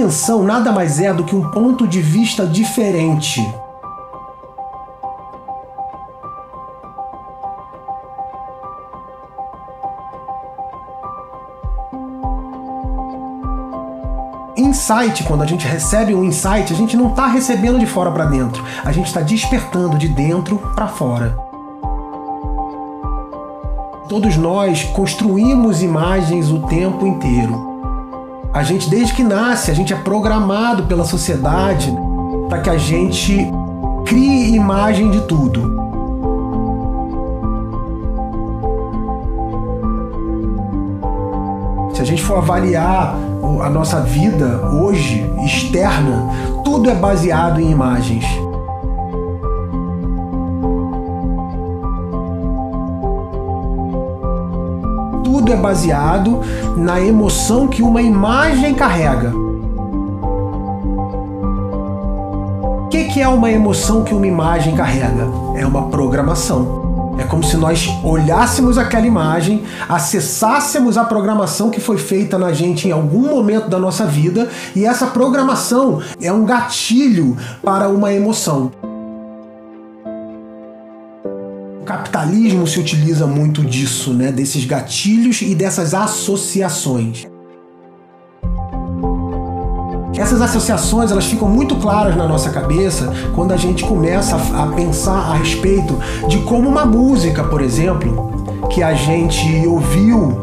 dimensão nada mais é do que um ponto de vista diferente. Insight, quando a gente recebe um insight, a gente não está recebendo de fora para dentro, a gente está despertando de dentro para fora. Todos nós construímos imagens o tempo inteiro. A gente, desde que nasce, a gente é programado pela sociedade para que a gente crie imagem de tudo. Se a gente for avaliar a nossa vida hoje, externa, tudo é baseado em imagens. Tudo é baseado na emoção que uma imagem carrega. O que é uma emoção que uma imagem carrega? É uma programação. É como se nós olhássemos aquela imagem, acessássemos a programação que foi feita na gente em algum momento da nossa vida, e essa programação é um gatilho para uma emoção. O capitalismo se utiliza muito disso, né? Desses gatilhos e dessas associações. Essas associações, elas ficam muito claras na nossa cabeça quando a gente começa a pensar a respeito de como uma música, por exemplo, que a gente ouviu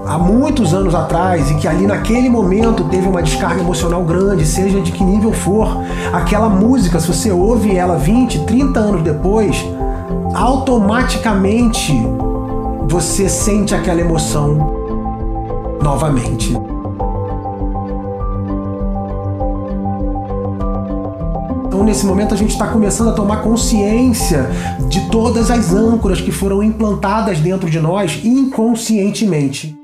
há muitos anos atrás e que ali naquele momento teve uma descarga emocional grande, seja de que nível for, aquela música, se você ouve ela 20, 30 anos depois, automaticamente você sente aquela emoção novamente. Então, nesse momento, a gente está começando a tomar consciência de todas as âncoras que foram implantadas dentro de nós inconscientemente.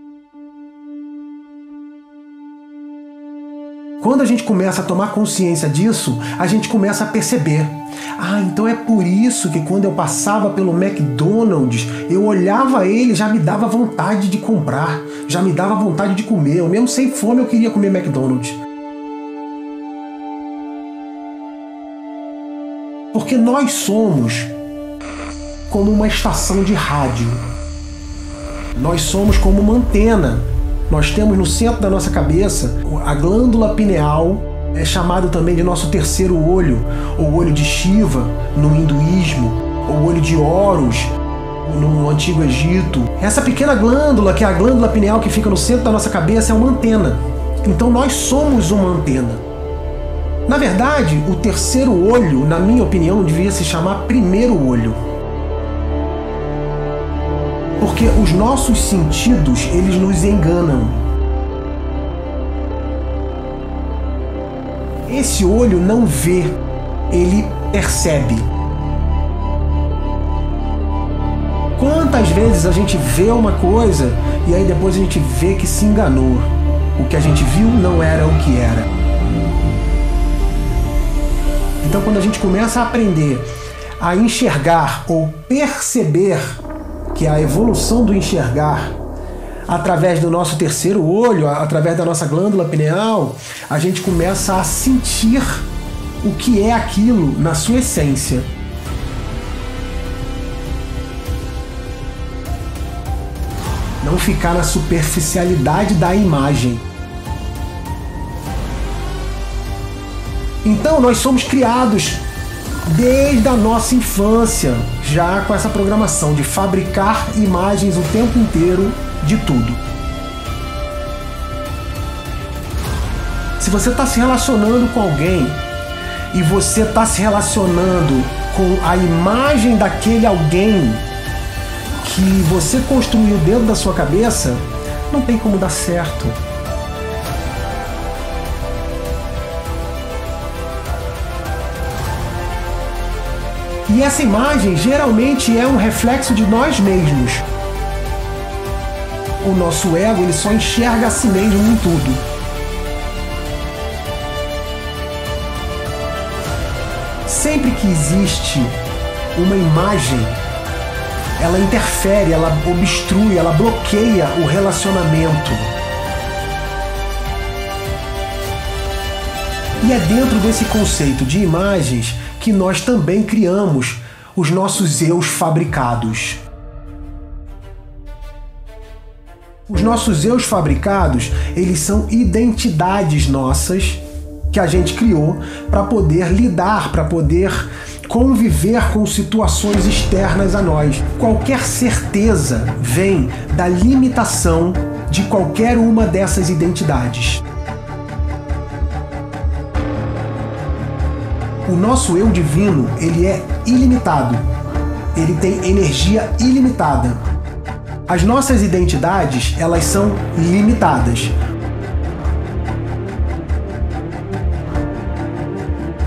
Quando a gente começa a tomar consciência disso, a gente começa a perceber. Ah, então é por isso que quando eu passava pelo McDonald's, eu olhava ele e já me dava vontade de comprar, já me dava vontade de comer. Eu mesmo sem fome eu queria comer McDonald's. Porque nós somos como uma estação de rádio. Nós somos como uma antena. Nós temos no centro da nossa cabeça a glândula pineal, é chamado também de nosso terceiro olho, ou olho de Shiva no hinduísmo, ou olho de Horus no Antigo Egito. Essa pequena glândula, que é a glândula pineal que fica no centro da nossa cabeça, é uma antena. Então nós somos uma antena. Na verdade, o terceiro olho, na minha opinião, devia se chamar primeiro olho. Porque os nossos sentidos, eles nos enganam. Esse olho não vê, ele percebe. Quantas vezes a gente vê uma coisa e aí depois a gente vê que se enganou. O que a gente viu não era o que era. Então, quando a gente começa a aprender a enxergar ou perceber, que é a evolução do enxergar, através do nosso terceiro olho, através da nossa glândula pineal, a gente começa a sentir o que é aquilo na sua essência. Não ficar na superficialidade da imagem. Então, nós somos criados desde a nossa infância, já com essa programação de fabricar imagens o tempo inteiro de tudo. Se você está se relacionando com alguém e você está se relacionando com a imagem daquele alguém que você construiu dentro da sua cabeça, não tem como dar certo. E essa imagem geralmente é um reflexo de nós mesmos. O nosso ego, ele só enxerga a si mesmo em tudo. Sempre que existe uma imagem, ela interfere, ela obstrui, ela bloqueia o relacionamento. E é dentro desse conceito de imagens que nós também criamos os nossos eus fabricados. Os nossos eus fabricados, eles são identidades nossas que a gente criou para poder lidar, para poder conviver com situações externas a nós. Qualquer certeza vem da limitação de qualquer uma dessas identidades. O nosso eu divino, ele é ilimitado. Ele tem energia ilimitada. As nossas identidades, elas são limitadas.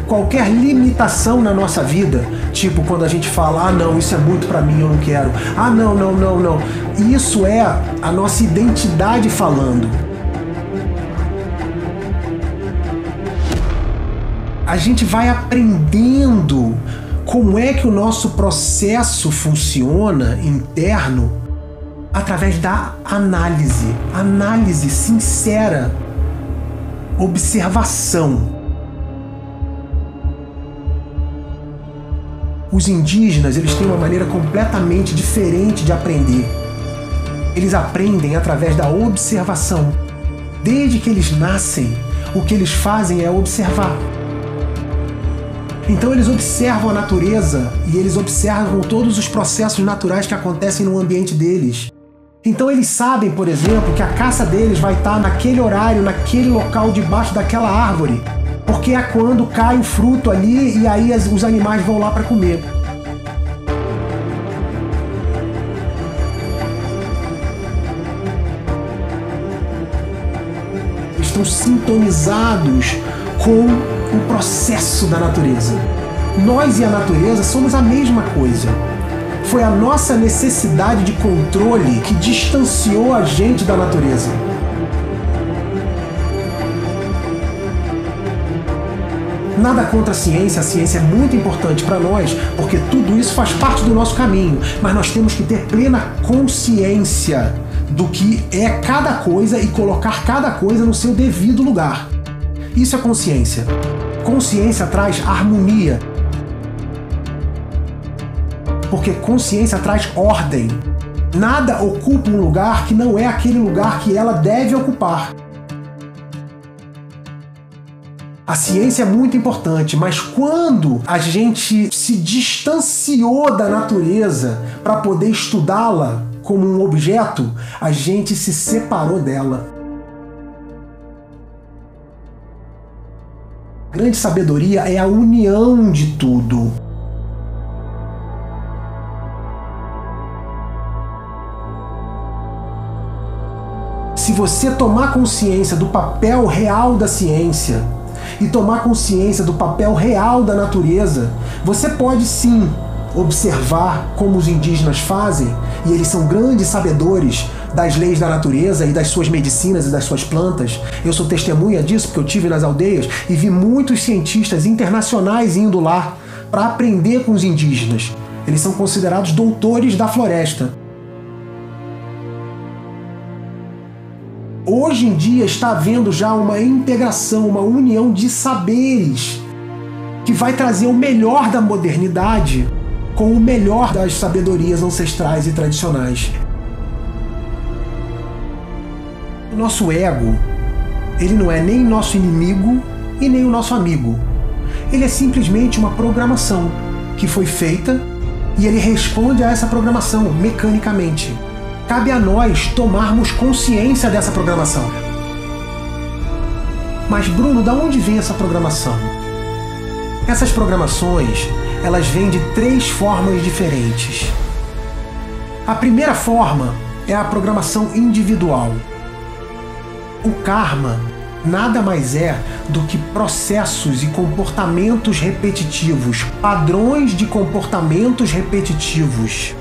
Qualquer limitação na nossa vida, tipo quando a gente fala, não, isso é muito pra mim, eu não quero. Não. Isso é a nossa identidade falando. A gente vai aprendendo como é que o nosso processo funciona interno através da análise sincera, observação. Os indígenas, eles têm uma maneira completamente diferente de aprender. Eles aprendem através da observação. Desde que eles nascem, o que eles fazem é observar. Então eles observam a natureza e eles observam todos os processos naturais que acontecem no ambiente deles. Então eles sabem, por exemplo, que a caça deles vai estar naquele horário, naquele local debaixo daquela árvore, porque é quando cai o fruto ali e aí os animais vão lá para comer. Estão sintonizados com o processo da natureza. Nós e a natureza somos a mesma coisa. Foi a nossa necessidade de controle que distanciou a gente da natureza. Nada contra a ciência é muito importante para nós, porque tudo isso faz parte do nosso caminho, mas nós temos que ter plena consciência do que é cada coisa e colocar cada coisa no seu devido lugar. Isso é consciência. Consciência traz harmonia. Porque consciência traz ordem. Nada ocupa um lugar que não é aquele lugar que ela deve ocupar. A ciência é muito importante, mas quando a gente se distanciou da natureza para poder estudá-la como um objeto, a gente se separou dela. A grande sabedoria é a união de tudo. Se você tomar consciência do papel real da ciência e tomar consciência do papel real da natureza, você pode sim observar como os indígenas fazem, e eles são grandes sabedores das leis da natureza e das suas medicinas e das suas plantas. Eu sou testemunha disso porque eu estive nas aldeias e vi muitos cientistas internacionais indo lá para aprender com os indígenas. Eles são considerados doutores da floresta. Hoje em dia está havendo já uma integração, uma união de saberes que vai trazer o melhor da modernidade com o melhor das sabedorias ancestrais e tradicionais. O nosso ego, ele não é nem nosso inimigo e nem o nosso amigo. Ele é simplesmente uma programação que foi feita e ele responde a essa programação mecanicamente. Cabe a nós tomarmos consciência dessa programação. Mas, Bruno, de onde vem essa programação? Essas programações, elas vêm de 3 formas diferentes. A primeira forma é a programação individual. O karma nada mais é do que processos e comportamentos repetitivos, padrões de comportamentos repetitivos.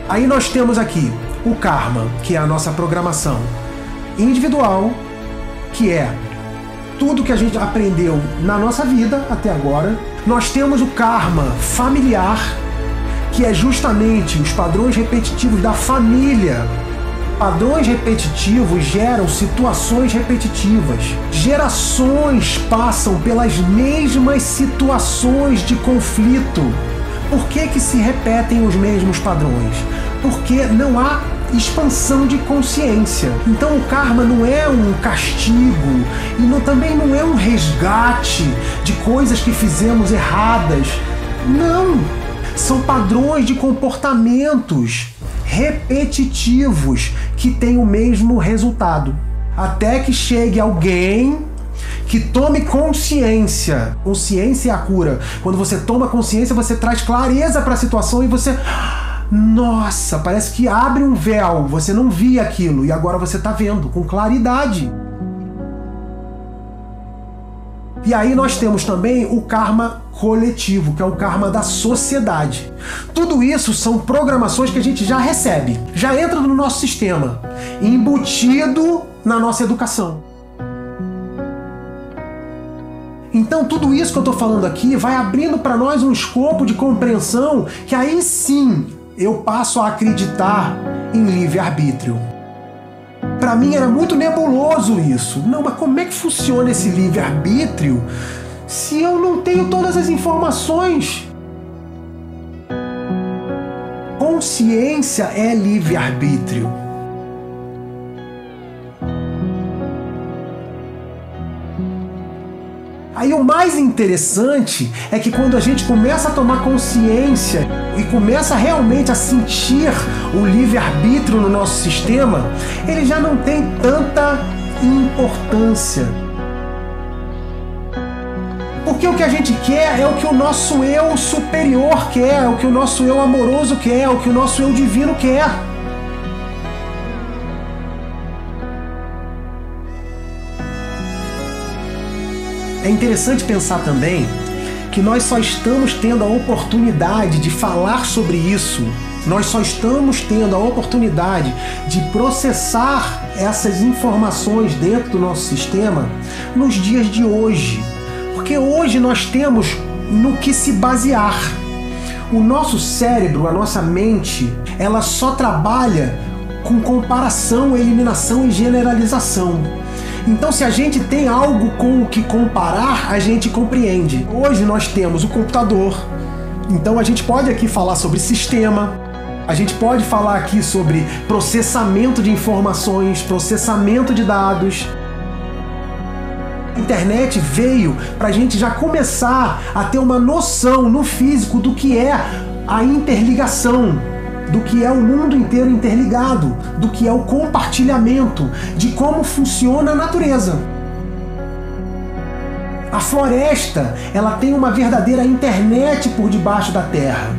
Aí nós temos aqui o karma, que é a nossa programação individual, que é tudo que a gente aprendeu na nossa vida até agora. Nós temos o karma familiar, que é justamente os padrões repetitivos da família Padrões repetitivos geram situações repetitivas. Gerações passam pelas mesmas situações de conflito. Por que se repetem os mesmos padrões? Porque não há expansão de consciência. Então o karma não é um castigo e também não é um resgate de coisas que fizemos erradas. Não! São padrões de comportamentos repetitivos que têm o mesmo resultado. Até que chegue alguém que tome consciência. Consciência é a cura. Quando você toma consciência, você traz clareza para a situação e você... Nossa, parece que abre um véu. Você não via aquilo e agora você está vendo com claridade. E aí nós temos também o karma coletivo, que é o karma da sociedade. Tudo isso são programações que a gente já recebe, já entra no nosso sistema, embutido na nossa educação. Então tudo isso que eu estou falando aqui vai abrindo para nós um escopo de compreensão que aí sim eu passo a acreditar em livre-arbítrio. Para mim era muito nebuloso isso. Não, mas como é que funciona esse livre-arbítrio se eu não tenho todas as informações? Consciência é livre-arbítrio. Aí o mais interessante é que quando a gente começa a tomar consciência e começa realmente a sentir o livre-arbítrio no nosso sistema, ele já não tem tanta importância. Porque o que a gente quer é o que o nosso eu superior quer, é o que o nosso eu amoroso quer, é o que o nosso eu divino quer. É interessante pensar também que nós só estamos tendo a oportunidade de falar sobre isso, nós só estamos tendo a oportunidade de processar essas informações dentro do nosso sistema nos dias de hoje. Porque hoje nós temos no que se basear. O nosso cérebro, a nossa mente, ela só trabalha com comparação, eliminação e generalização. Então, se a gente tem algo com o que comparar, a gente compreende. Hoje nós temos o computador, então a gente pode aqui falar sobre sistema, a gente pode falar aqui sobre processamento de informações, processamento de dados. A internet veio para a gente já começar a ter uma noção no físico do que é a interligação, do que é o mundo inteiro interligado, do que é o compartilhamento, de como funciona a natureza. A floresta, ela tem uma verdadeira internet por debaixo da terra.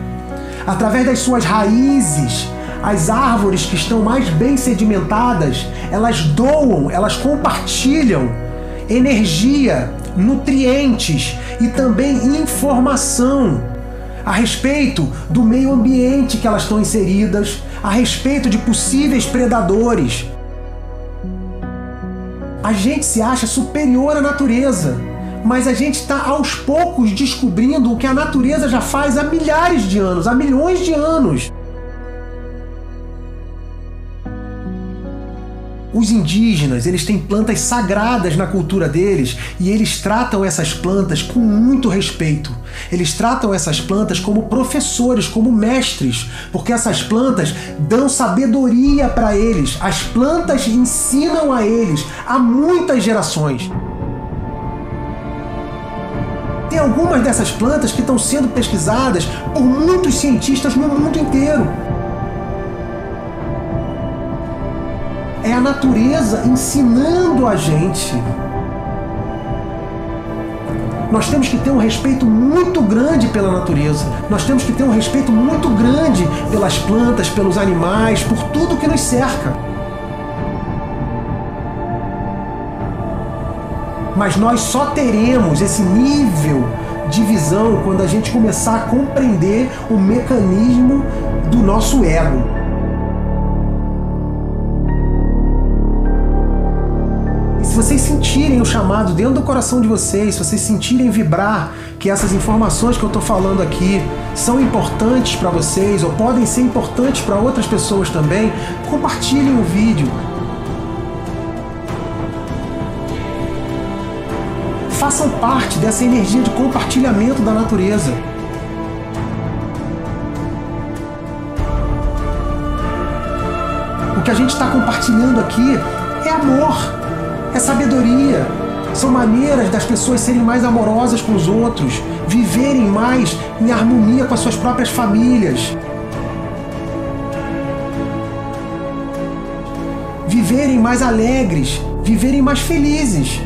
Através das suas raízes, as árvores que estão mais bem sedimentadas, elas doam, elas compartilham energia, nutrientes e também informação a respeito do meio ambiente que elas estão inseridas, a respeito de possíveis predadores. A gente se acha superior à natureza, mas a gente está aos poucos descobrindo o que a natureza já faz há milhares de anos, há milhões de anos. Os indígenas, eles têm plantas sagradas na cultura deles e eles tratam essas plantas com muito respeito. Eles tratam essas plantas como professores, como mestres, porque essas plantas dão sabedoria para eles. As plantas ensinam a eles há muitas gerações. Tem algumas dessas plantas que estão sendo pesquisadas por muitos cientistas no mundo inteiro. É a natureza ensinando a gente. Nós temos que ter um respeito muito grande pela natureza. Nós temos que ter um respeito muito grande pelas plantas, pelos animais, por tudo que nos cerca. Mas nós só teremos esse nível de visão quando a gente começar a compreender o mecanismo do nosso ego. Se vocês sentirem o chamado dentro do coração de vocês, se vocês sentirem vibrar que essas informações que eu estou falando aqui são importantes para vocês ou podem ser importantes para outras pessoas também, compartilhem o vídeo. Façam parte dessa energia de compartilhamento da natureza. O que a gente está compartilhando aqui é amor, é sabedoria. São maneiras das pessoas serem mais amorosas com os outros, viverem mais em harmonia com as suas próprias famílias, viverem mais alegres, viverem mais felizes.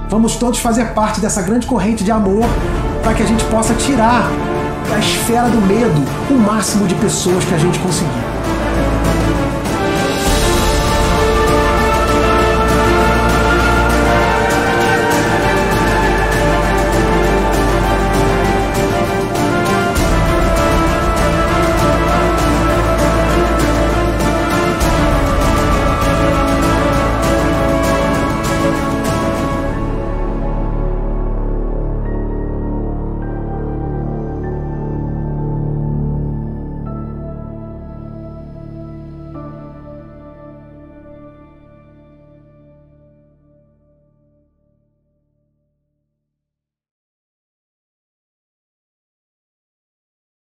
Vamos todos fazer parte dessa grande corrente de amor para que a gente possa tirar da esfera do medo o máximo de pessoas que a gente conseguir.